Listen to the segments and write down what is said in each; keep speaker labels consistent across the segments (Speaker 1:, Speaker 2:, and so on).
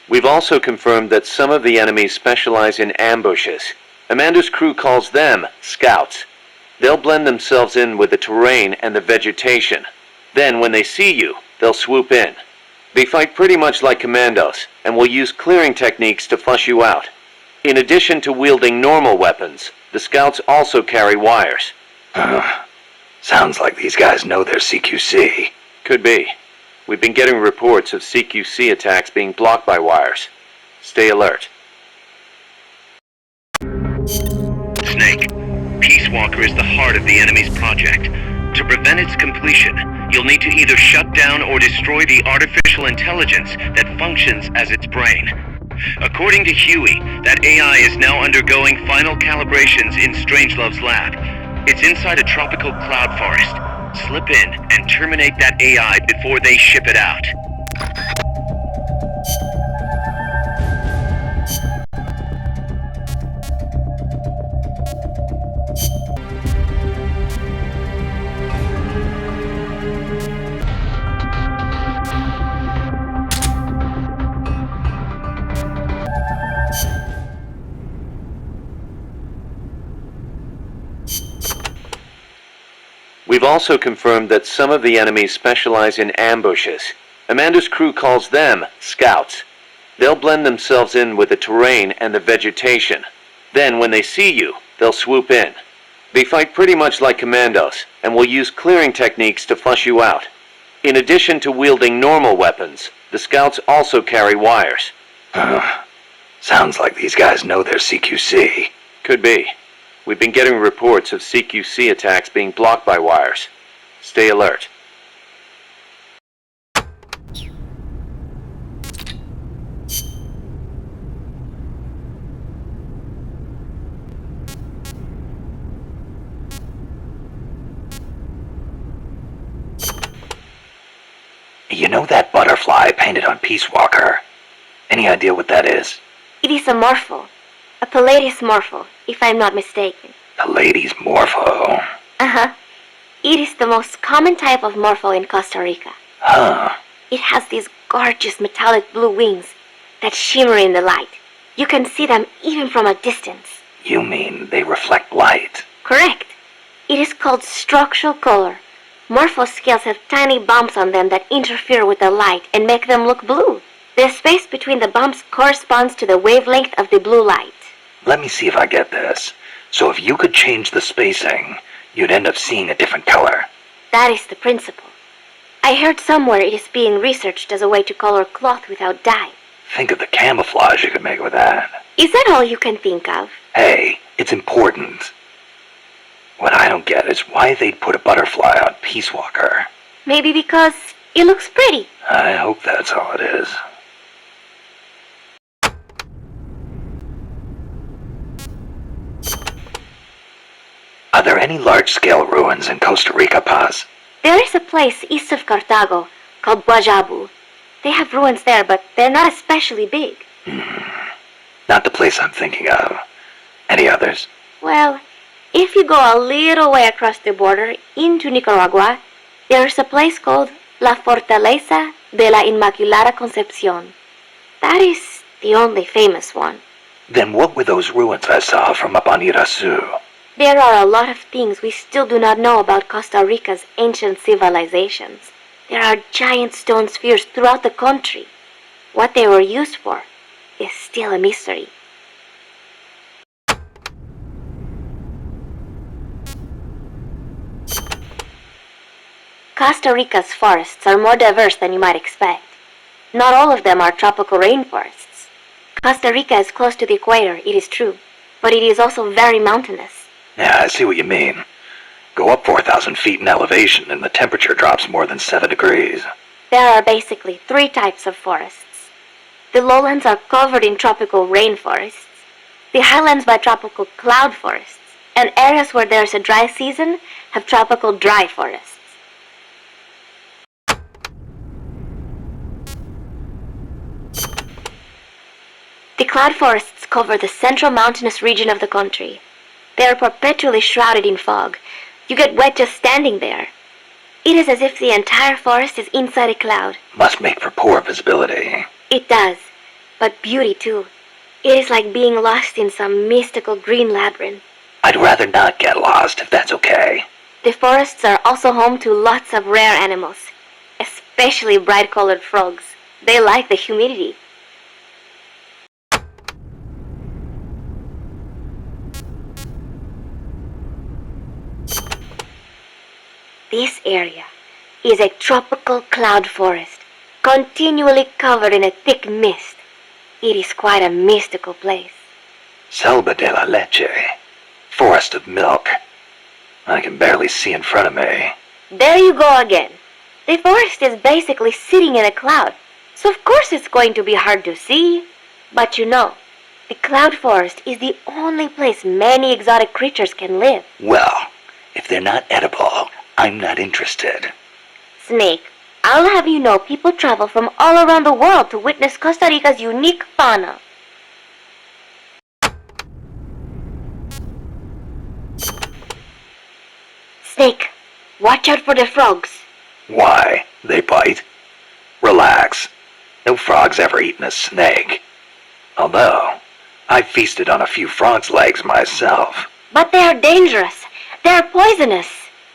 Speaker 1: We've also confirmed that some of the enemies specialize in ambushes. Amanda's crew calls them scouts. They'll blend themselves in with the terrain and the vegetation. Then, when they see you, they'll swoop in. They fight pretty much like commandos, and will use clearing techniques to flush you out. In addition to wielding normal weapons, the scouts also carry wires.
Speaker 2: Sounds like these guys know their CQC.
Speaker 1: Could be. We've been getting reports of CQC attacks being blocked by wires. Stay alert.
Speaker 3: Snake, Peace Walker is the heart of the enemy's project. To prevent its completion, you'll need to either shut down or destroy the artificial intelligence that functions as its brain. According to Huey, that AI is now undergoing final calibrations in Strangelove's lab. It's inside a tropical cloud forest. Slip in and terminate that AI before they ship it out.
Speaker 1: We've also confirmed that some of the enemies specialize in ambushes. Amanda's crew calls them scouts. They'll blend themselves in with the terrain and the vegetation. Then, when they see you, they'll swoop in. They fight pretty much like commandos, and will use clearing techniques to flush you out. In addition to wielding normal weapons, the scouts also carry wires.
Speaker 2: Sounds like these guys know their CQC.
Speaker 1: Could be. We've been getting reports of CQC attacks being blocked by wires. Stay alert.
Speaker 2: You know that butterfly painted on Peace Walker? Any idea what that is?
Speaker 4: It is a morpho. A Palladius morpho, if I'm not mistaken.
Speaker 2: The lady's morpho.
Speaker 4: Uh-huh. It is the most common type of morpho in Costa Rica.
Speaker 2: Huh.
Speaker 4: It has these gorgeous metallic blue wings that shimmer in the light. You can see them even from a distance.
Speaker 2: You mean they reflect light?
Speaker 4: Correct. It is called structural color. Morpho scales have tiny bumps on them that interfere with the light and make them look blue. The space between the bumps corresponds to the wavelength of the blue light.
Speaker 2: Let me see if I get this. So if you could change the spacing, you'd end up seeing a different color.
Speaker 4: That is the principle. I heard somewhere it is being researched as a way to color cloth without dye.
Speaker 2: Think of the camouflage you could make with that.
Speaker 4: Is that all you can think of?
Speaker 2: Hey, it's important. What I don't get is why they'd put a butterfly on Peace Walker.
Speaker 4: Maybe because it looks pretty.
Speaker 2: I hope that's all it is. Are there any large-scale ruins in Costa Rica, Paz?
Speaker 4: There is a place east of Cartago called Guajabu. They have ruins there, but they're not especially big.
Speaker 2: Not the place I'm thinking of. Any others?
Speaker 4: Well, if you go a little way across the border into Nicaragua, there is a place called La Fortaleza de la Inmaculada Concepción. That is the only famous one.
Speaker 2: Then what were those ruins I saw from up on Irasu?
Speaker 4: There are a lot of things we still do not know about Costa Rica's ancient civilizations. There are giant stone spheres throughout the country. What they were used for is still a mystery. Costa Rica's forests are more diverse than you might expect. Not all of them are tropical rainforests. Costa Rica is close to the equator, it is true, but it is also very mountainous.
Speaker 2: Yeah, I see what you mean. Go up 4,000 feet in elevation and the temperature drops more than 7 degrees.
Speaker 4: There are basically 3 types of forests. The lowlands are covered in tropical rainforests, the highlands by tropical cloud forests, and areas where there is a dry season have tropical dry forests. The cloud forests cover the central mountainous region of the country. They are perpetually shrouded in fog. You get wet just standing there. It is as if the entire forest is inside a cloud.
Speaker 2: Must make for poor visibility.
Speaker 4: It does. but beauty too. It is like being lost in some mystical green labyrinth.
Speaker 2: I'd rather not get lost if that's okay.
Speaker 4: The forests are also home to lots of rare animals, especially bright-colored frogs. They like the humidity. This area is a tropical cloud forest, continually covered in a thick mist. It is quite a mystical place.
Speaker 2: Selva de la Leche. Forest of milk. I can barely see in front of me.
Speaker 4: There you go again. The forest is basically sitting in a cloud, so of course it's going to be hard to see. But you know, the cloud forest is the only place many exotic creatures can live.
Speaker 2: Well, if they're not edible, I'm not interested.
Speaker 4: Snake, I'll have you know people travel from all around the world to witness Costa Rica's unique fauna. Snake, watch out for the frogs.
Speaker 2: Why? They bite? Relax. No frog's ever eaten a snake. Although, I've feasted on a few frog's legs myself.
Speaker 4: But they are dangerous. They are poisonous.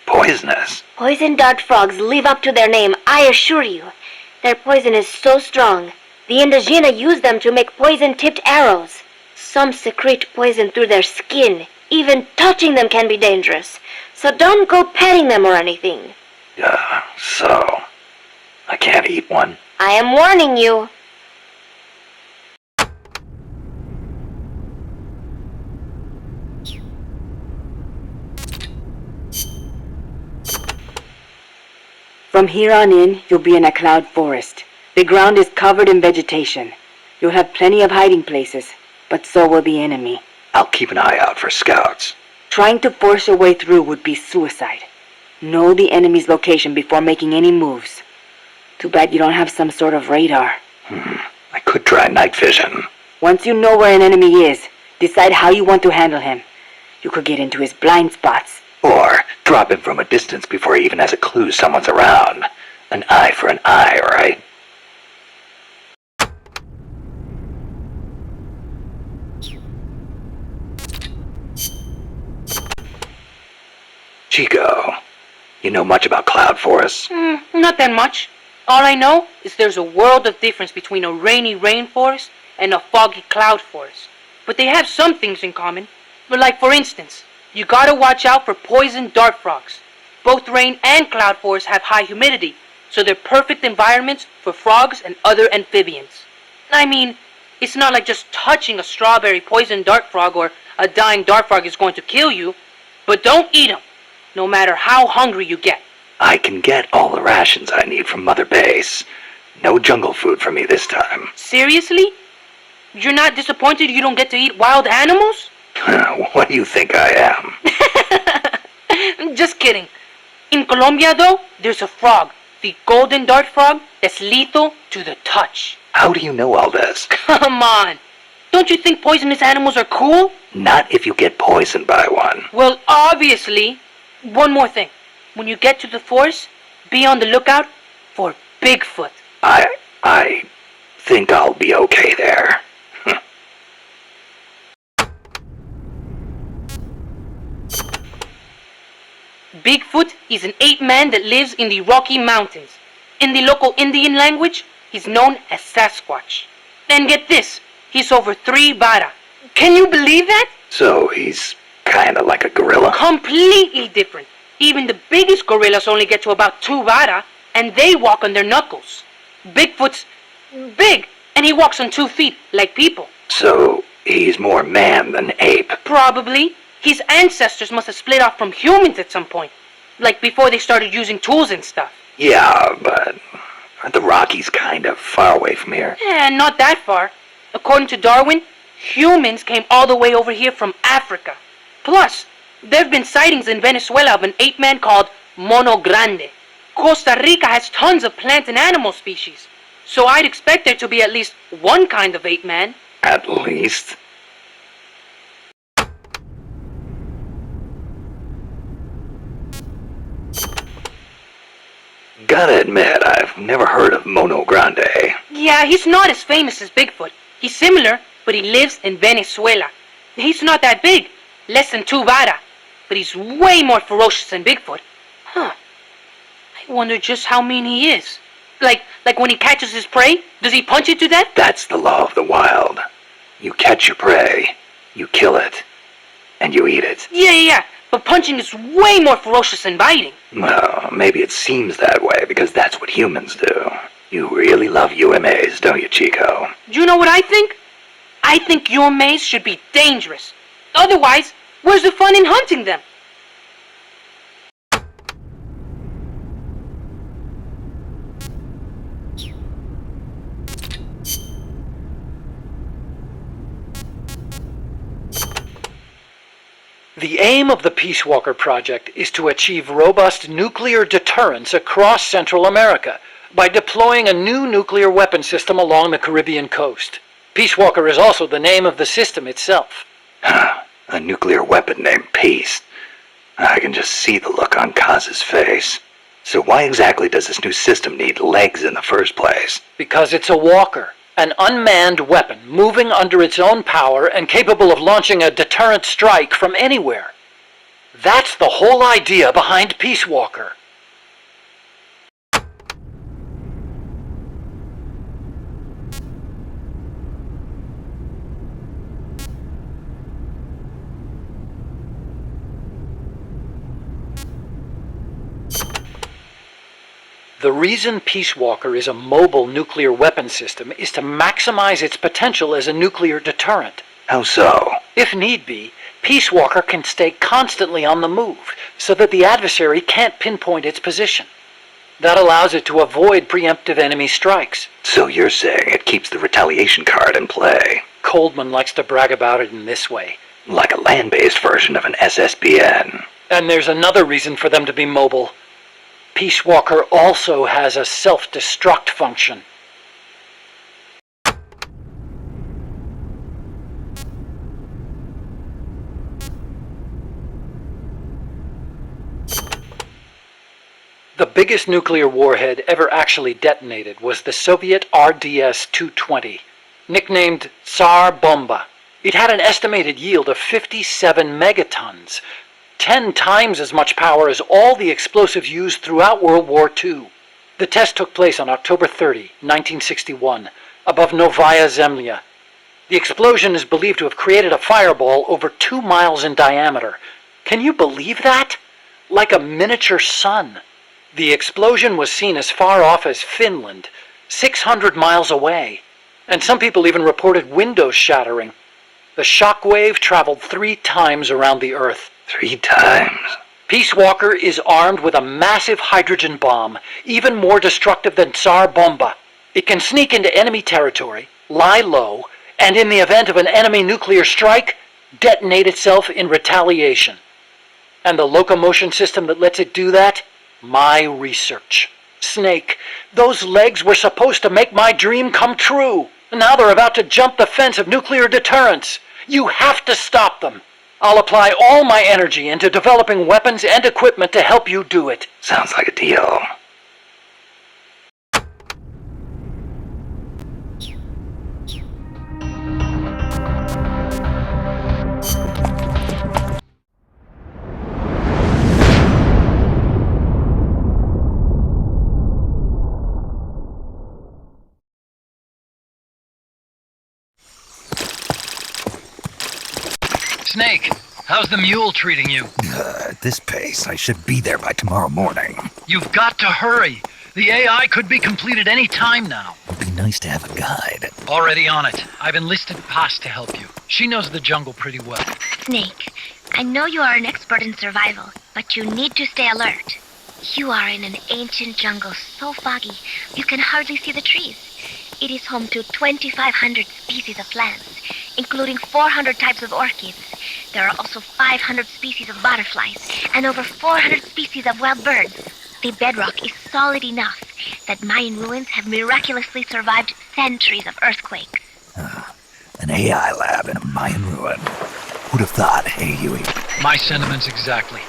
Speaker 2: Poisonous?
Speaker 4: Poison dart frogs live up to their name, I assure you. Their poison is so strong, the Indígena use them to make poison-tipped arrows. Some secrete poison through their skin. Even touching them can be dangerous. So don't go petting them or anything.
Speaker 2: So, I can't eat one?
Speaker 4: I am warning you.
Speaker 5: From here on in, you'll be in a cloud forest. The ground is covered in vegetation. You'll have plenty of hiding places, but so will the enemy.
Speaker 2: I'll keep an eye out for scouts.
Speaker 5: Trying to force your way through would be suicide. Know the enemy's location before making any moves. Too bad you don't have some sort of radar.
Speaker 2: I could try night vision.
Speaker 5: Once you know where an enemy is, decide how you want to handle him. You could get into his blind spots.
Speaker 2: Or drop him from a distance before he even has a clue someone's around. An eye for an eye, right? Chico, you know much about cloud forests?
Speaker 6: Not that much. All I know is there's a world of difference between a rainy rainforest and a foggy cloud forest. But they have some things in common. But like for instance, you gotta watch out for poison dart frogs. Both rain and cloud forests have high humidity, so they're perfect environments for frogs and other amphibians. I mean, it's not like just touching a strawberry poison dart frog or a dying dart frog is going to kill you, but don't eat them, no matter how hungry you get.
Speaker 2: I can get all the rations I need from Mother Base. No jungle food for me this time.
Speaker 6: Seriously? You're not disappointed you don't get to eat wild animals?
Speaker 2: What do you think I am?
Speaker 6: Just kidding. In Colombia, though, there's a frog, the golden dart frog, that's lethal to the touch.
Speaker 2: How do you know all this?
Speaker 6: Come on. Don't you think poisonous animals are cool?
Speaker 2: Not if you get poisoned by one.
Speaker 6: Well, obviously. One more thing. When you get to the forest, be on the lookout for Bigfoot.
Speaker 2: I think I'll be okay there.
Speaker 6: Bigfoot is an ape-man that lives in the Rocky Mountains. In the local Indian language, he's known as Sasquatch. And get this, he's over 3 vara. Can you believe that?
Speaker 2: So he's kinda like a gorilla?
Speaker 6: Completely different. Even the biggest gorillas only get to about 2 vara, and they walk on their knuckles. Bigfoot's big, and he walks on 2 feet, like people.
Speaker 2: So he's more man than ape.
Speaker 6: Probably. His ancestors must have split off from humans at some point. Like before they started using tools and stuff.
Speaker 2: Yeah, but aren't the Rockies kind of far away from here?
Speaker 6: Not that far. According to Darwin, humans came all the way over here from Africa. Plus, there have been sightings in Venezuela of an ape-man called Mono Grande. Costa Rica has tons of plant and animal species. So I'd expect there to be at least one kind of ape-man.
Speaker 2: At least. Gotta admit, I've never heard of Mono Grande.
Speaker 6: Yeah, he's not as famous as Bigfoot. He's similar, but he lives in Venezuela. He's not that big, less than 2 vara, but he's way more ferocious than Bigfoot. Huh. I wonder just how mean he is. Like when he catches his prey, does he punch it to death?
Speaker 2: That's the law of the wild. You catch your prey, you kill it, and you eat it.
Speaker 6: Yeah, but punching is way more ferocious than biting.
Speaker 2: Well, maybe it seems that way because that's what humans do. You really love UMAs, don't you, Chico?
Speaker 6: Do you know what I think? I think your maze should be dangerous. Otherwise, where's the fun in hunting them?
Speaker 7: The aim of the Peace Walker project is to achieve robust nuclear deterrence across Central America by deploying a new nuclear weapon system along the Caribbean coast. Peace Walker is also the name of the system itself.
Speaker 2: A nuclear weapon named Peace. I can just see the look on Kaz's face. So why exactly does this new system need legs in the first place?
Speaker 7: Because it's a walker, an unmanned weapon moving under its own power and capable of launching a deterrent strike from anywhere. That's the whole idea behind Peace Walker. The reason Peace Walker is a mobile nuclear weapon system is to maximize its potential as a nuclear deterrent.
Speaker 2: How so?
Speaker 7: If need be, Peace Walker can stay constantly on the move so that the adversary can't pinpoint its position. That allows it to avoid preemptive enemy strikes.
Speaker 2: So you're saying it keeps the retaliation card in play?
Speaker 7: Coldman likes to brag about it in this way.
Speaker 2: Like a land-based version of an SSBN.
Speaker 7: And there's another reason for them to be mobile. Peace Walker also has a self-destruct function. The biggest nuclear warhead ever actually detonated was the Soviet RDS-220, nicknamed Tsar Bomba. It had an estimated yield of 57 megatons, 10 times as much power as all the explosives used throughout World War II. The test took place on October 30, 1961, above Novaya Zemlya. The explosion is believed to have created a fireball over 2 miles in diameter. Can you believe that? Like a miniature sun. The explosion was seen as far off as Finland, 600 miles away, and some people even reported windows shattering. The shock wave traveled 3 times around the Earth.
Speaker 2: 3 times?
Speaker 7: Peace Walker is armed with a massive hydrogen bomb, even more destructive than Tsar Bomba. It can sneak into enemy territory, lie low, and in the event of an enemy nuclear strike, detonate itself in retaliation. And the locomotion system that lets it do that? My research. Snake, those legs were supposed to make my dream come true. Now they're about to jump the fence of nuclear deterrence. You have to stop them. I'll apply all my energy into developing weapons and equipment to help you do it.
Speaker 2: Sounds like a deal.
Speaker 7: Snake, how's the mule treating you?
Speaker 2: At this pace, I should be there by tomorrow morning.
Speaker 7: You've got to hurry. The AI could be completed any time now.
Speaker 2: It'd be nice to have a guide.
Speaker 7: Already on it. I've enlisted Paz to help you. She knows the jungle pretty well.
Speaker 4: Snake, I know you are an expert in survival, but you need to stay alert. You are in an ancient jungle so foggy, you can hardly see the trees. It is home to 2,500 species of plants, including 400 types of orchids. There are also 500 species of butterflies and over 400 species of wild birds. The bedrock is solid enough that Mayan ruins have miraculously survived centuries of earthquakes.
Speaker 2: An AI lab in a Mayan ruin. Who'd have thought, hey, Huey?
Speaker 7: My sentiments exactly.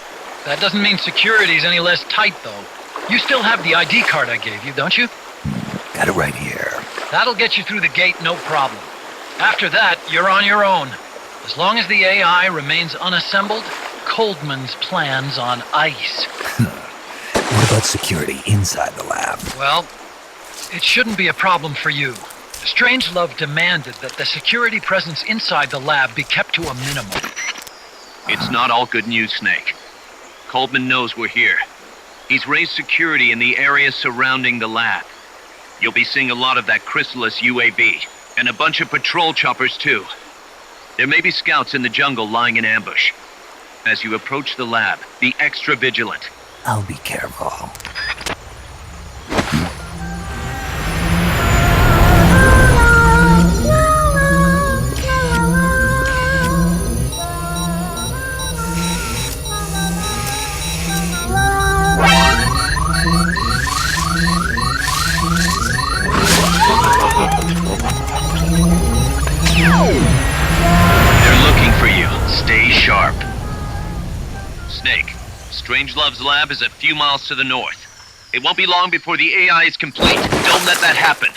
Speaker 7: That doesn't mean security's any less tight, though. You still have the ID card I gave you, don't you?
Speaker 2: Got it right here.
Speaker 7: That'll get you through the gate, no problem. After that, you're on your own. As long as the AI remains unassembled, Coldman's plan's on ice.
Speaker 2: What about security inside the lab?
Speaker 7: Well, it shouldn't be a problem for you. Strangelove demanded that the security presence inside the lab be kept to a minimum.
Speaker 3: It's not all good news, Snake. Coldman knows we're here. He's raised security in the area surrounding the lab. You'll be seeing a lot of that Chrysalis UAV, and a bunch of patrol choppers too. There may be scouts in the jungle lying in ambush. As you approach the lab, be extra vigilant.
Speaker 2: I'll be careful.
Speaker 3: They're looking for you. Stay sharp. Snake, Strangelove's lab is a few miles to the north. It won't be long before the AI is complete. Don't let that happen.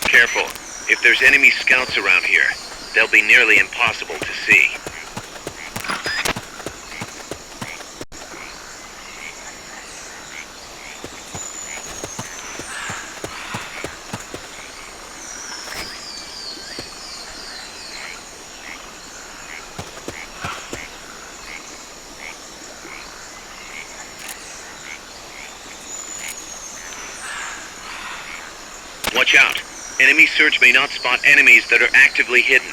Speaker 3: Careful. If there's enemy scouts around here, they'll be nearly impossible to see. Watch out. Enemy search may not spot enemies that are actively hidden.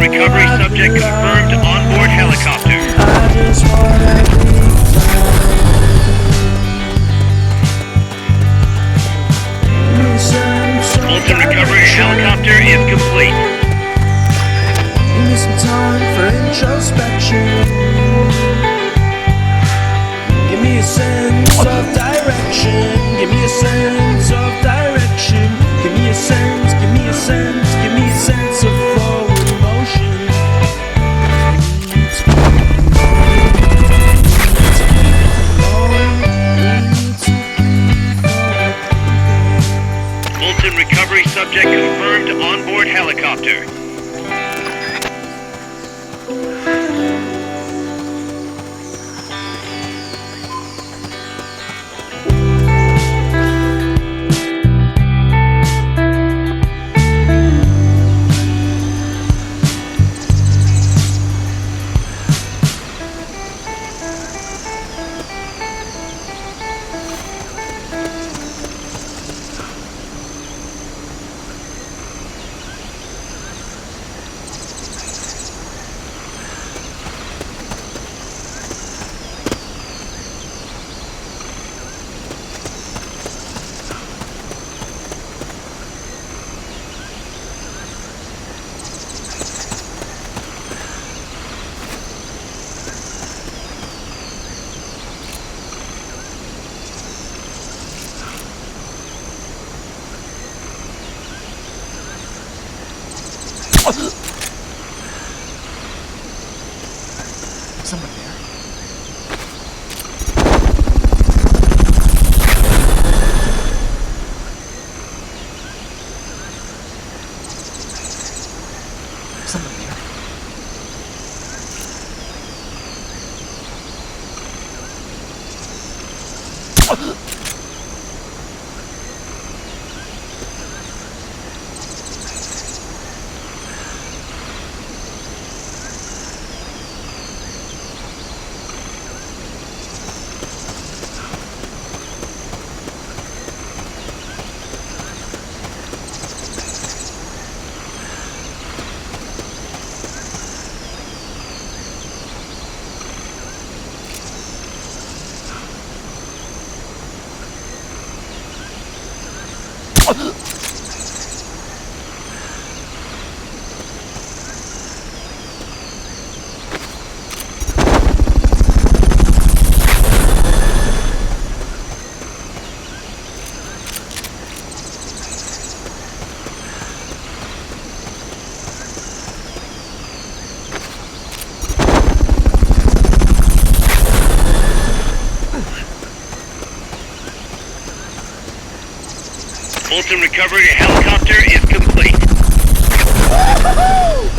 Speaker 3: Recovery subject confirmed onboard helicopter. Fulton recovery helicopter is complete.
Speaker 8: Give me some time for introspection. Give me a sense of direction. Give me a sense of direction. Give me a sense, give me a sense, give me a sense of forward motion.
Speaker 3: Fulton recovery subject confirmed onboard helicopter.
Speaker 8: Someone there. Someone there.
Speaker 3: Fulton recovery helicopter is complete.
Speaker 8: Woohoo!